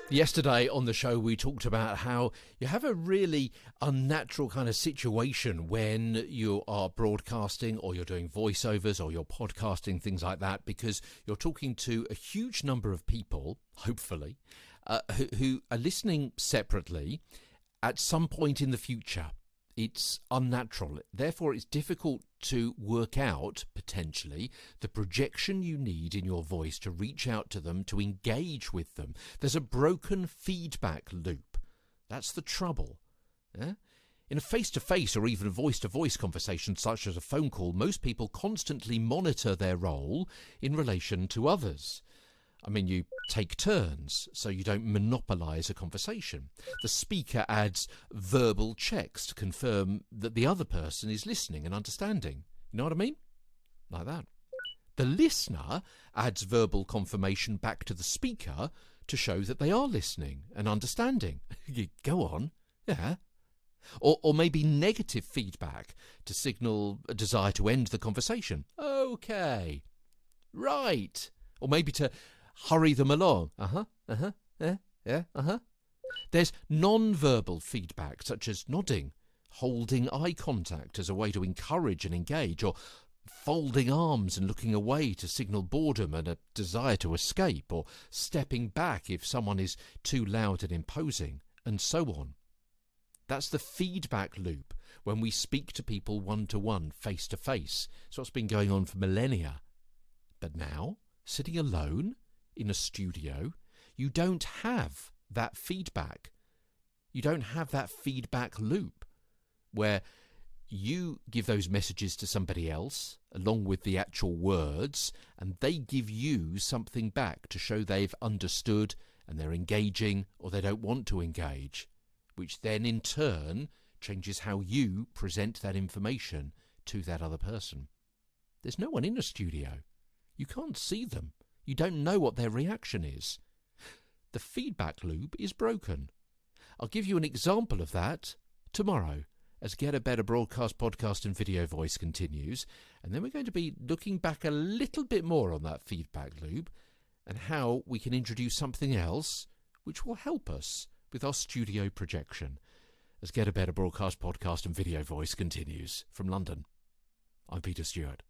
Yesterday on the show, we talked about how you have a really unnatural kind of situation when you are broadcasting or you're doing voiceovers or you're podcasting, things like that, because you're talking to a huge number of people, hopefully, who are listening separately at some point in the future. It's unnatural. Therefore, it's difficult to work out, potentially, the projection you need in your voice to reach out to them, to engage with them. There's a broken feedback loop. That's the trouble. Yeah? In a face-to-face or even voice-to-voice conversation, such as a phone call, most people constantly monitor their role in relation to others. I mean, you take turns so you don't monopolise a conversation. The speaker adds verbal checks to confirm that the other person is listening and understanding. You know what I mean? Like that. The listener adds verbal confirmation back to the speaker to show that they are listening and understanding. Go on. Yeah. Or maybe negative feedback to signal a desire to end the conversation. Okay. Right. Or maybe to hurry them along. There's non-verbal feedback, such as nodding, holding eye contact as a way to encourage and engage, or folding arms and looking away to signal boredom and a desire to escape, or stepping back if someone is too loud and imposing, and so on. That's the feedback loop when we speak to people one-to-one, face-to-face. It's what's been going on for millennia. But now, sitting alone in a studio, you don't have that feedback. You don't have that feedback loop where you give those messages to somebody else along with the actual words, and they give you something back to show they've understood and they're engaging or they don't want to engage, which then in turn changes how you present that information to that other person. There's no one in a studio. You can't see them. You don't know what their reaction is. The feedback loop is broken. I'll give you an example of that tomorrow as Get a Better Broadcast, Podcast and Video Voice continues. And then we're going to be looking back a little bit more on that feedback loop and how we can introduce something else which will help us with our studio projection as Get a Better Broadcast, Podcast and Video Voice continues. From London, I'm Peter Stewart.